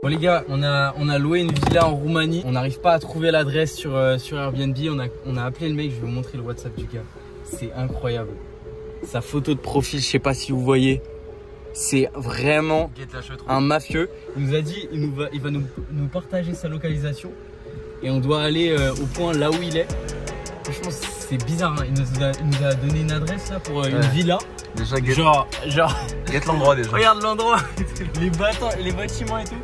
Bon les gars, on a loué une villa en Roumanie. On n'arrive pas à trouver l'adresse sur Airbnb. On a appelé le mec, je vais vous montrer le WhatsApp du gars. C'est incroyable. Sa photo de profil, je sais pas si vous voyez. C'est vraiment un mafieux. Il nous a dit, il va nous partager sa localisation. Et on doit aller au point là où il est. Franchement, c'est bizarre. Hein. Il nous a donné une adresse là pour une villa. Déjà, genre. Guette l'endroit déjà. Regarde l'endroit, les bâtiments et tout.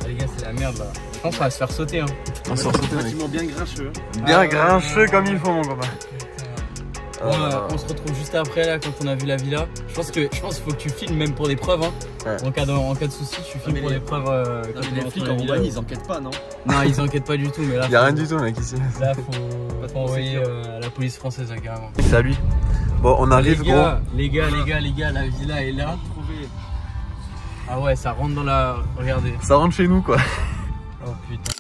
Ah, les gars, c'est la merde là. Je pense qu'on va se faire sauter. Hein. On va se faire sauter. Un bâtiment bien grincheux. Bien grincheux comme il faut, mon copain. Bon, on se retrouve juste après là quand on a vu la villa. Je pense qu'il faut que tu filmes même pour des preuves. Hein. Ouais. En cas de souci, tu filmes pour des preuves. Les flics en Roumanie, ils enquêtent pas, non? Non, ils enquêtent pas du tout. Mais là, y a rien du tout, mec, ici. Là, faut envoyer la police française là, carrément. Salut. Bon, on arrive, les gars, les gars, la villa est là. Ah ouais, ça rentre dans la. Regardez. Ça rentre chez nous, quoi. Oh putain.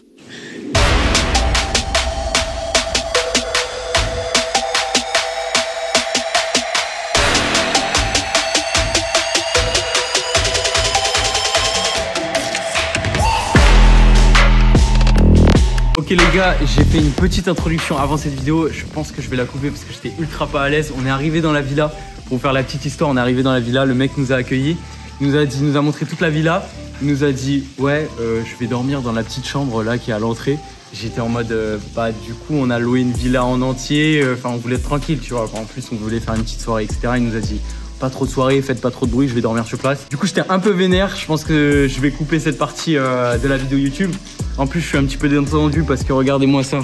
Ok les gars, j'ai fait une petite introduction avant cette vidéo. Je pense que je vais la couper parce que j'étais ultra pas à l'aise. On est arrivé dans la villa. Pour faire la petite histoire, on est arrivé dans la villa. Le mec nous a accueillis. Il nous a montré toute la villa. Il nous a dit ouais, je vais dormir dans la petite chambre là qui est à l'entrée. J'étais en mode bah du coup on a loué une villa en entier. Enfin on voulait être tranquille, tu vois. En plus on voulait faire une petite soirée, etc. Il nous a dit pas trop de soirée, faites pas trop de bruit, je vais dormir sur place. Du coup j'étais un peu vénère. Je pense que je vais couper cette partie de la vidéo YouTube. En plus je suis un petit peu détendu parce que regardez-moi ça.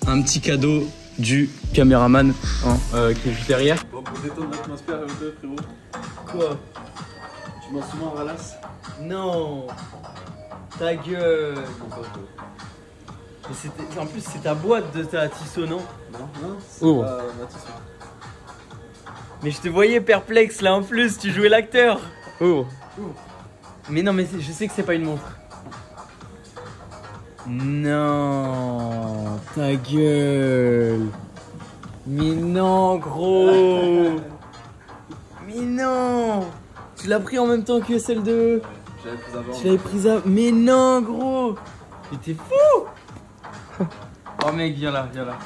Un petit cadeau du caméraman hein, qui est juste derrière. Bon, pour détendre l'atmosphère un peu, frérot. Quoi? Tu m'as souvent un Ralas? Non. Ta gueule. Mais en plus c'est ta boîte de ta Tissot, non? Non, c'est oh. Pas ma Tissot. Mais je te voyais perplexe là en plus, tu jouais l'acteur. Oh. Mais non, mais je sais que c'est pas une montre. Non, ta gueule. Mais non, gros. Mais non. Tu l'as pris en même temps que celle de. J'avais pris avant. Tu l'avais prise avant. Mais non, gros. Mais t'es fou. Oh mec, viens là, viens là.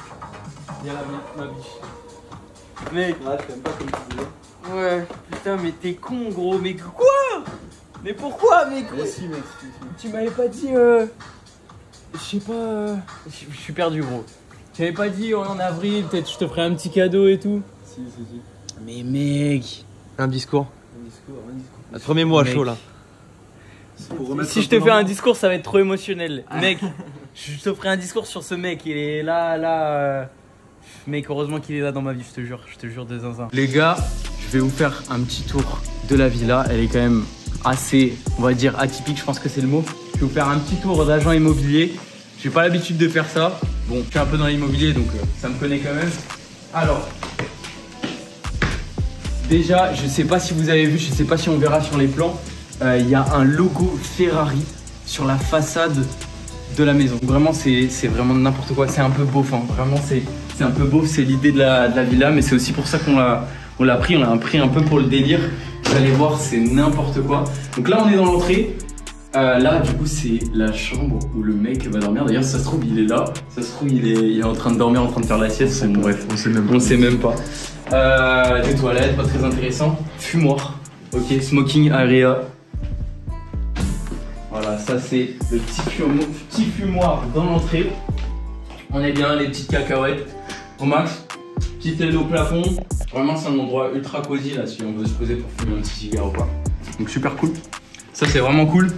Viens là, ma biche. Mec, ah, je t'aime pas comme tu disais. ouais, putain, mais t'es con, gros. Mais quoi? Mais pourquoi, mec? Mais si, mec, Tu m'avais pas dit, je sais pas, je suis perdu, gros. Tu m'avais pas dit en avril, peut-être je te ferai un petit cadeau et tout. Si. Mais mec. Un discours. Un discours. Remets-moi chaud là. Si je te fais un discours, ça va être trop émotionnel. Mec, je te ferai un discours sur ce mec. Il est là. Mec, heureusement qu'il est là dans ma vie, je te jure de zinzin. Les gars, je vais vous faire un petit tour de la villa. Elle est quand même assez, on va dire, atypique, je pense que c'est le mot. Je vais vous faire un petit tour d'agent immobilier. J'ai pas l'habitude de faire ça. Bon, je suis un peu dans l'immobilier, donc ça me connaît quand même. Alors, déjà, je sais pas si vous avez vu, je sais pas si on verra sur les plans. Il y a un logo Ferrari sur la façade de la maison. Vraiment, c'est vraiment n'importe quoi. C'est un peu beauf, hein. Vraiment, c'est un peu beauf. C'est l'idée de la villa, mais c'est aussi pour ça qu'on l'a pris. On l'a pris un peu pour le délire. Vous allez voir, c'est n'importe quoi. Donc là, on est dans l'entrée. Là, du coup, c'est la chambre où le mec va dormir. D'ailleurs, ça se trouve, il est là. Ça se trouve, il est en train de dormir, en train de faire la sieste. Bon, bref, on sait même pas. Des toilettes, pas très intéressant. Fumoir. Ok, smoking area. Voilà, ça c'est le petit fumoir dans l'entrée. On est bien, les petites cacahuètes au max. Petite LED au plafond. Vraiment, c'est un endroit ultra cosy là si on veut se poser pour fumer un petit cigare ou quoi. Donc super cool. Ça c'est vraiment cool.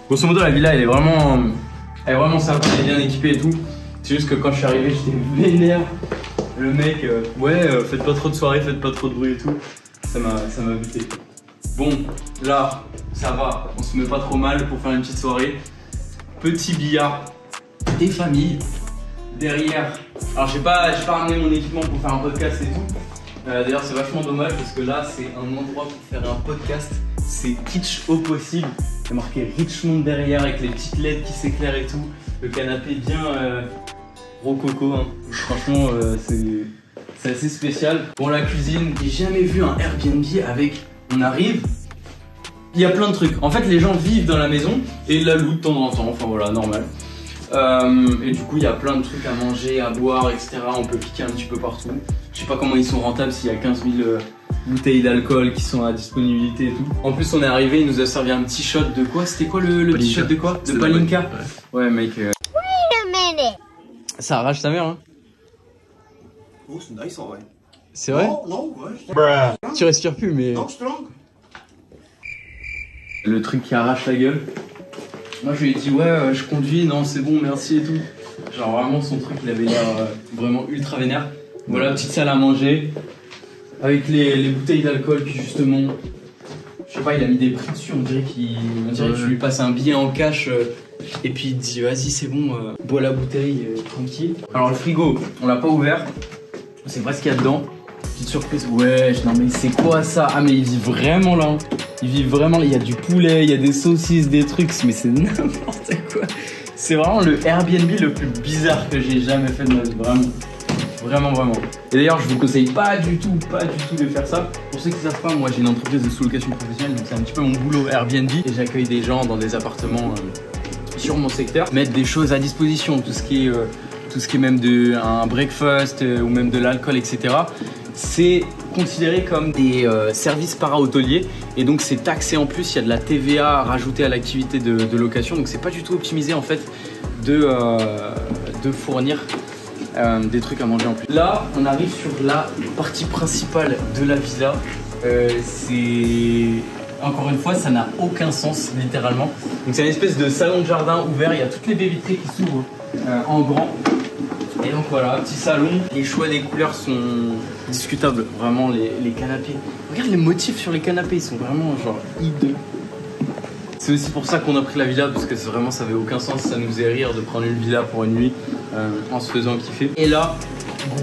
Grosso modo, la villa elle est vraiment sympa, elle est bien équipée et tout. C'est juste que quand je suis arrivé, j'étais vénère. Le mec, faites pas trop de soirée, faites pas trop de bruit et tout. Ça m'a buté. Bon, là, ça va, on se met pas trop mal pour faire une petite soirée. Petit billard des familles. Derrière, alors j'ai pas ramené mon équipement pour faire un podcast et tout. D'ailleurs c'est vachement dommage parce que là c'est un endroit pour faire un podcast. C'est kitsch au possible. C'est marqué Richmond derrière avec les petites LED qui s'éclairent et tout. Le canapé bien rococo, hein. Franchement c'est assez spécial. Bon, la cuisine, j'ai jamais vu un Airbnb avec, on arrive, Il y a plein de trucs. En fait, les gens vivent dans la maison et la louent de temps en temps. Enfin voilà, normal. Et du coup, il y a plein de trucs à manger, à boire, etc. On peut piquer un petit peu partout. Je sais pas comment ils sont rentables s'il y a 15 000 bouteilles d'alcool qui sont à disponibilité et tout. En plus, on est arrivé, il nous a servi un petit shot de quoi? C'était quoi le petit shot de quoi? De Palinka? Ouais, mec. Wait a minute. Ça arrache ta mère, hein? Oh, c'est nice en vrai. C'est vrai? Non, ouais. Tu respires plus, mais. Non, strong. Le truc qui arrache la gueule. Moi, je lui ai dit, ouais, je conduis, non, c'est bon, merci et tout. Genre, vraiment, son truc, il avait l'air vraiment ultra vénère. Voilà, petite salle à manger. Avec les bouteilles d'alcool, puis justement. Je sais pas, il a mis des prix dessus, on dirait que tu lui passes un billet en cash. Et puis il te dit, vas-y, c'est bon, bois la bouteille, tranquille. Alors, le frigo, on l'a pas ouvert. C'est vrai ce qu'il y a dedans. Petite surprise, ouais, non mais c'est quoi ça? Ah mais il vit vraiment là. Il vit vraiment là, il y a du poulet, il y a des saucisses, des trucs, mais c'est n'importe quoi. C'est vraiment le Airbnb le plus bizarre que j'ai jamais fait de ma vie, vraiment. Vraiment. Et d'ailleurs, je vous conseille pas du tout de faire ça. Pour ceux qui savent pas, moi j'ai une entreprise de sous-location professionnelle, donc c'est un petit peu mon boulot Airbnb. Et j'accueille des gens dans des appartements sur mon secteur. Mettre des choses à disposition, tout ce qui est même un breakfast ou même de l'alcool, etc. C'est considéré comme des services para-hôteliers et donc c'est taxé en plus, il y a de la TVA rajoutée à l'activité de location, donc c'est pas du tout optimisé en fait de fournir des trucs à manger en plus. Là, on arrive sur la partie principale de la villa. C'est... Encore une fois, ça n'a aucun sens, littéralement. Donc c'est une espèce de salon de jardin ouvert, il y a toutes les baies vitrées qui s'ouvrent en grand. Et donc voilà, petit salon. Les choix des couleurs sont discutables, vraiment les canapés. Regarde les motifs sur les canapés, ils sont vraiment genre hideux. C'est aussi pour ça qu'on a pris la villa, parce que vraiment ça avait aucun sens, ça nous faisait rire de prendre une villa pour une nuit en se faisant kiffer. Et là,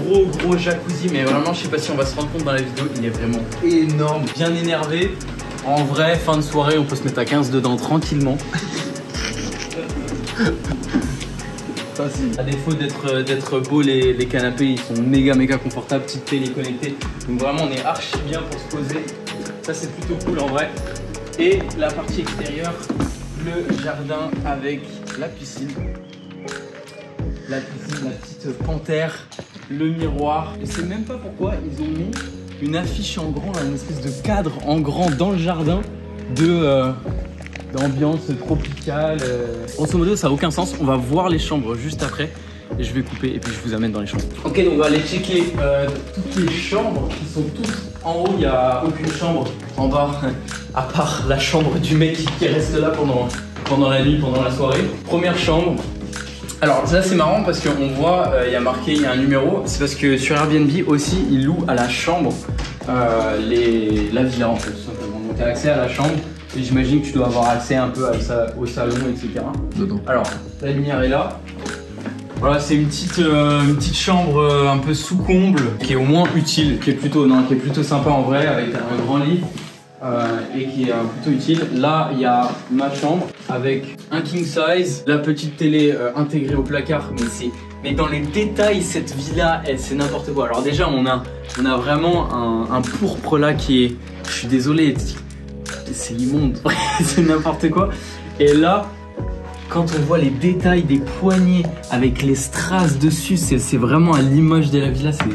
gros jacuzzi, mais vraiment je sais pas si on va se rendre compte dans la vidéo, il est vraiment énorme, bien énervé. En vrai, fin de soirée, on peut se mettre à 15 dedans tranquillement. À défaut d'être beau, les canapés ils sont méga confortables, petite télé connectée. Donc vraiment on est archi bien pour se poser. Ça c'est plutôt cool en vrai. Et la partie extérieure, le jardin avec la piscine. La petite panthère, le miroir. Je sais même pas pourquoi ils ont mis une affiche en grand, une espèce de cadre en grand dans le jardin d'ambiance tropicale. Grosso modo, ça n'a aucun sens. On va voir les chambres juste après. Et je vais couper et puis je vous amène dans les chambres. Ok, donc on va aller checker toutes les chambres qui sont toutes en haut. Il n'y a aucune chambre en bas, à part la chambre du mec qui reste là pendant la nuit, pendant la soirée. Première chambre. Alors là c'est marrant parce qu'on voit, il y a marqué, il y a un numéro. C'est parce que sur Airbnb aussi, ils louent à la chambre la villa en fait, tout simplement. Donc tu as accès à la chambre. Et j'imagine que tu dois avoir accès un peu au salon, etc. Alors, la lumière est là. Voilà, c'est une petite chambre un peu sous comble, qui est au moins utile, qui est plutôt sympa en vrai, avec un grand lit et qui est plutôt utile. Là, il y a ma chambre avec un king size, la petite télé intégrée au placard, mais dans les détails, cette villa, c'est n'importe quoi. Alors déjà, on a vraiment un pourpre là qui est, je suis désolé, c'est immonde, c'est n'importe quoi. Et là, quand on voit les détails des poignées avec les strass dessus, c'est vraiment à l'image de la villa, ça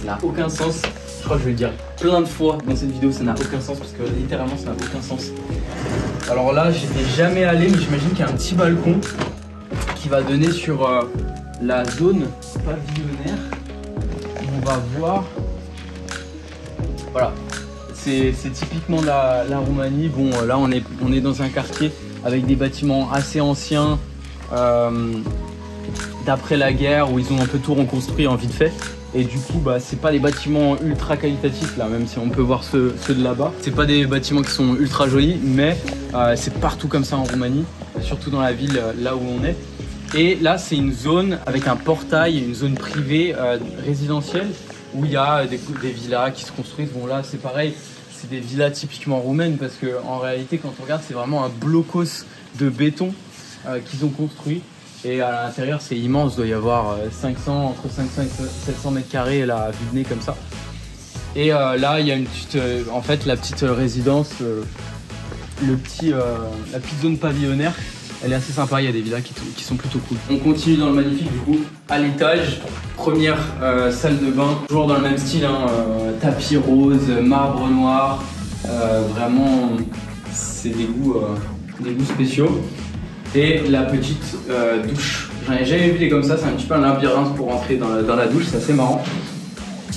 n'a aucun sens. Je crois que je vais le dire plein de fois dans cette vidéo, ça n'a aucun sens parce que littéralement ça n'a aucun sens. Alors là, j'étais jamais allé, mais j'imagine qu'il y a un petit balcon qui va donner sur la zone pavillonnaire. On va voir. Voilà. C'est typiquement la Roumanie. Bon, là on est dans un quartier avec des bâtiments assez anciens d'après la guerre où ils ont un peu tout reconstruit en vite fait. Et du coup, c'est pas des bâtiments ultra qualitatifs là, même si on peut voir ceux de là-bas. C'est pas des bâtiments qui sont ultra jolis, mais c'est partout comme ça en Roumanie, surtout dans la ville là où on est. Et là, c'est une zone avec un portail, une zone privée résidentielle où il y a des villas qui se construisent. Bon là, c'est pareil. C'est des villas typiquement roumaines parce qu'en réalité, quand on regarde, c'est vraiment un blocos de béton qu'ils ont construit. Et à l'intérieur, c'est immense, il doit y avoir entre 500 et 700 mètres carrés là, vue de nez comme ça. Et là, il y a une petite, en fait, la petite résidence la petite zone pavillonnaire, elle est assez sympa, il y a des villas qui sont plutôt cool. On continue dans le magnifique du coup, à l'étage, première salle de bain, toujours dans le même style, hein, tapis rose, marbre noir, vraiment c'est des goûts spéciaux. Et la petite douche, j'en ai jamais vu des comme ça, c'est un petit peu un labyrinthe pour rentrer dans la douche, c'est assez marrant.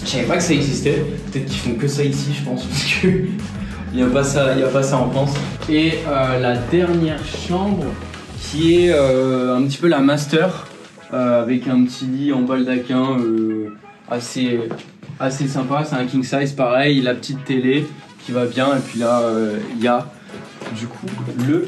Je savais pas que ça existait, peut-être qu'ils font que ça ici je pense, parce que il n'y a pas ça en France. Et la dernière chambre qui est un petit peu la master, avec un petit lit en baldaquin assez sympa, c'est un king size pareil, la petite télé qui va bien, et puis là il y a du coup le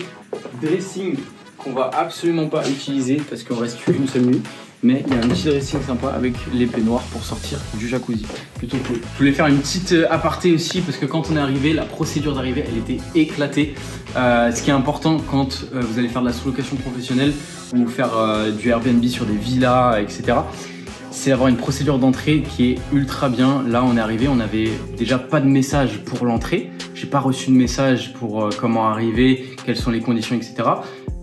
dressing qu'on va absolument pas utiliser parce qu'on reste qu'une seule nuit. Mais il y a un petit dressing sympa avec les peignoirs pour sortir du jacuzzi. Plutôt cool. Je voulais faire une petite aparté aussi parce que quand on est arrivé, la procédure d'arrivée elle était éclatée. Ce qui est important quand vous allez faire de la sous-location professionnelle ou faire du Airbnb sur des villas, etc. c'est d'avoir une procédure d'entrée qui est ultra bien. Là on est arrivé, on n'avait déjà pas de message pour l'entrée. J'ai pas reçu de message pour comment arriver, quelles sont les conditions, etc.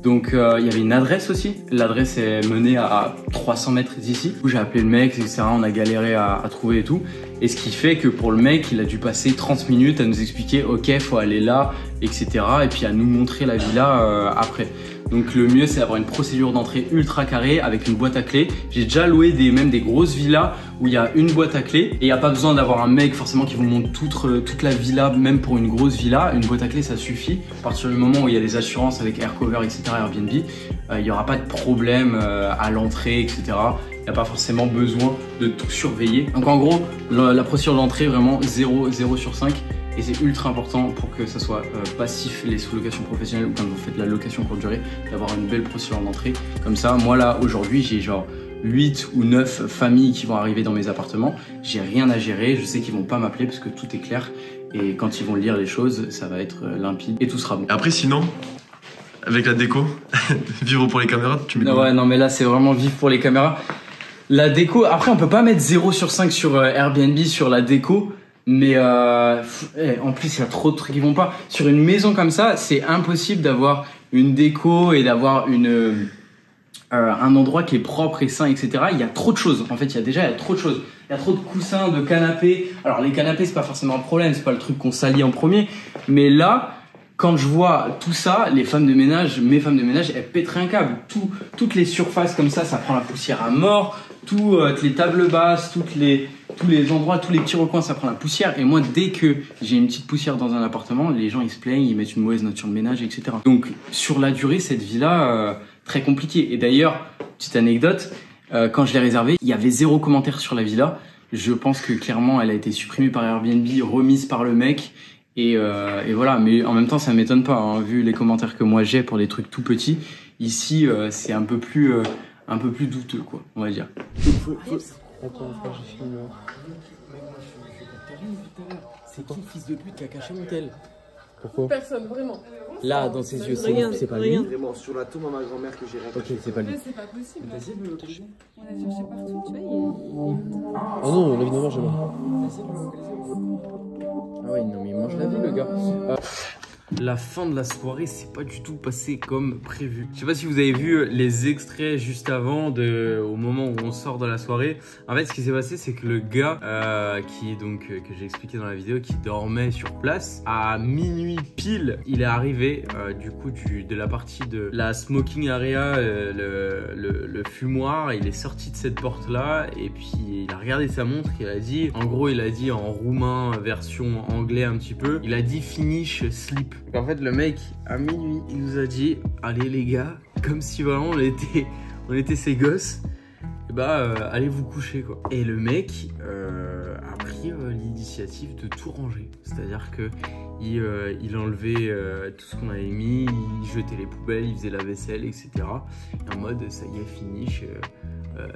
Donc il y avait une adresse aussi, l'adresse est menée à 300 mètres d'ici. J'ai appelé le mec, etc. On a galéré à trouver et tout. Et ce qui fait que pour le mec, il a dû passer 30 minutes à nous expliquer ok, faut aller là, etc. Et puis à nous montrer la villa après. Donc le mieux c'est d'avoir une procédure d'entrée ultra carrée avec une boîte à clés. J'ai déjà loué même des grosses villas où il y a une boîte à clés et il n'y a pas besoin d'avoir un mec forcément qui vous montre toute la villa, même pour une grosse villa. Une boîte à clés ça suffit. À partir du moment où il y a des assurances avec Aircover, etc. Airbnb, il n'y aura pas de problème à l'entrée, etc. Il n'y a pas forcément besoin de tout surveiller. Donc en gros, la procédure d'entrée vraiment 0 sur 5. Et c'est ultra important pour que ça soit passif les sous-locations professionnelles ou quand vous faites la location courte durée, d'avoir une belle procédure d'entrée. Comme ça, moi là aujourd'hui j'ai genre 8 ou 9 familles qui vont arriver dans mes appartements. J'ai rien à gérer, je sais qu'ils vont pas m'appeler parce que tout est clair. Et quand ils vont lire les choses, ça va être limpide et tout sera bon. Après sinon, avec la déco, vivre pour les caméras, tu mets ouais, non mais là c'est vraiment vivre pour les caméras. La déco, après on peut pas mettre 0 sur 5 sur Airbnb sur la déco. Mais en plus il y a trop de trucs qui vont pas. Sur une maison comme ça, c'est impossible d'avoir une déco et d'avoir un endroit qui est propre et sain, etc. Il y a trop de choses. En fait, il y a trop de choses. Il y a trop de coussins, de canapés. Alors les canapés, c'est pas forcément un problème, c'est pas le truc qu'on salit en premier. Mais là, quand je vois tout ça, mes femmes de ménage, elles pèteraient un câble. Toutes les surfaces comme ça prend la poussière à mort. Toutes les tables basses, tous les endroits, tous les petits recoins, ça prend la poussière. Et moi, dès que j'ai une petite poussière dans un appartement, les gens ils se plaignent, ils mettent une mauvaise note sur le ménage, etc. Donc sur la durée, cette vie-là, très compliquée. Et d'ailleurs, petite anecdote, quand je l'ai réservée, il y avait 0 commentaire sur la villa. Je pense que clairement, elle a été supprimée par Airbnb, remise par le mec. Et voilà, mais en même temps, ça m'étonne pas, hein, vu les commentaires que moi j'ai pour des trucs tout petits. Ici, c'est un peu plus douteux, quoi, on va dire. Attends, frère, j'ai fini. C'est qui le fils de pute qui a caché mon tel? Pourquoi? Personne, vraiment. Là, dans ses yeux, c'est pas lui. Vraiment, sur la tombe à ma grand-mère que j'ai raconté. Ok, c'est pas lui. C'est pas possible. Vas-y, me localiser. On a cherché partout, tu vois. Oh non, la vie de mort, j'ai mort. Vas-y, me localiser. Ah ouais, non, mais il mange la vie, le gars. La fin de la soirée, c'est pas du tout passé comme prévu. Je sais pas si vous avez vu les extraits juste avant, au moment où on sort de la soirée. En fait, ce qui s'est passé, c'est que le gars que j'ai expliqué dans la vidéo, qui dormait sur place, à minuit pile, il est arrivé du coup de la partie de la smoking area, le fumoir. Il est sorti de cette porte là et puis il a regardé sa montre. Il a dit, en gros, il a dit en roumain version anglais un petit peu. Il a dit finish sleep. Donc en fait le mec à minuit il nous a dit allez les gars, comme si vraiment on était ses gosses, et allez vous coucher quoi. Et le mec a pris l'initiative de tout ranger, c'est à dire que il enlevait tout ce qu'on avait mis, il jetait les poubelles, il faisait la vaisselle, etc. Et en mode ça y est finish,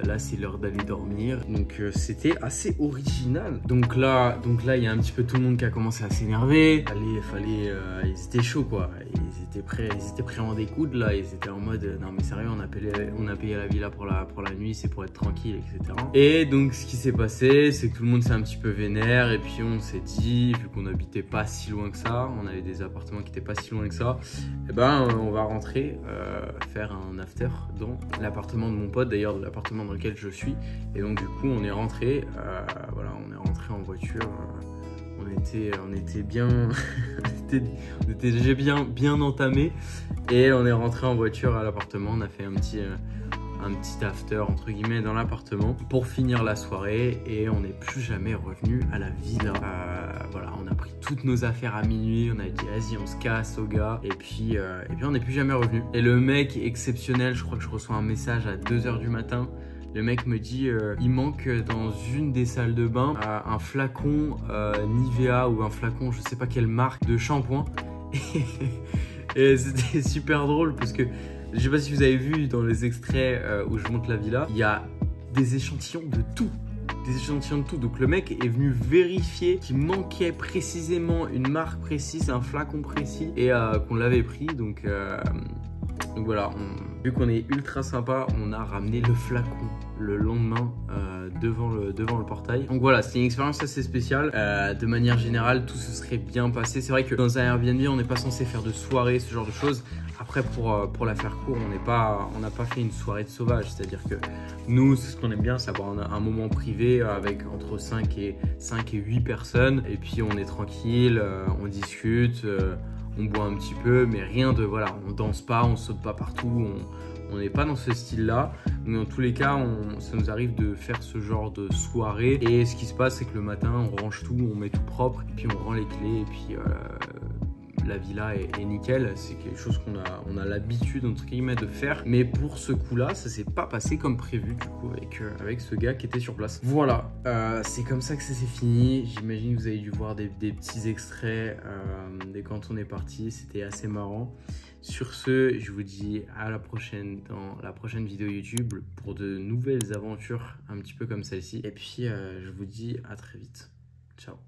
là c'est l'heure d'aller dormir. Donc c'était assez original. Donc là il y a un petit peu tout le monde qui a commencé à s'énerver. Ils étaient chauds quoi. Ils étaient prêts en découdre là. Ils étaient en mode non mais sérieux, on a payé la villa pour la nuit, c'est pour être tranquille, etc. Et donc ce qui s'est passé, c'est que tout le monde s'est un petit peu vénère. Et puis on s'est dit, vu qu'on n'habitait pas si loin que ça, on avait des appartements qui étaient pas si loin que ça, et ben on va rentrer faire un after dans l'appartement de mon pote, d'ailleurs de l'appartement dans lequel je suis. Et donc du coup on est rentré, voilà, on est rentré en voiture. On était bien, on était déjà bien entamé, et on est rentré en voiture à l'appartement. On a fait un petit after entre guillemets dans l'appartement pour finir la soirée, et on n'est plus jamais revenu à la villa. Voilà, on a pris toutes nos affaires à minuit, on a dit vas-y on se casse au gars, et puis on n'est plus jamais revenu. Et le mec exceptionnel, je crois que je reçois un message à 2 h du matin. Le mec me dit il manque dans une des salles de bain un flacon Nivea ou un flacon je sais pas quelle marque de shampoing. Et c'était super drôle parce que je sais pas si vous avez vu dans les extraits où je monte la villa, il y a des échantillons de tout. Donc le mec est venu vérifier qu'il manquait précisément une marque précise, un flacon précis, et qu'on l'avait pris. Donc voilà, vu qu'on est ultra sympa, on a ramené le flacon le lendemain devant le portail. Donc voilà, c'était une expérience assez spéciale. De manière générale, tout se serait bien passé. C'est vrai que dans un Airbnb, on n'est pas censé faire de soirée, ce genre de choses. Après, pour la faire court, on n'a pas fait une soirée de sauvage. C'est-à-dire que nous, c'est ce qu'on aime bien, c'est avoir un moment privé avec entre 5 et 8 personnes. Et puis on est tranquille, on discute, on boit un petit peu, mais rien de, voilà, on danse pas, on saute pas partout, on n'est pas dans ce style-là. Mais dans tous les cas, ça nous arrive de faire ce genre de soirée. Et ce qui se passe, c'est que le matin, on range tout, on met tout propre, et puis on rend les clés, et puis la villa est nickel. C'est quelque chose qu'on a l'habitude entre guillemets de faire. Mais pour ce coup-là, ça s'est pas passé comme prévu du coup avec ce gars qui était sur place. Voilà, c'est comme ça que ça s'est fini. J'imagine que vous avez dû voir des petits extraits de quand on est parti. C'était assez marrant. Sur ce, je vous dis à la prochaine dans la prochaine vidéo YouTube pour de nouvelles aventures un petit peu comme celle-ci. Et puis je vous dis à très vite. Ciao.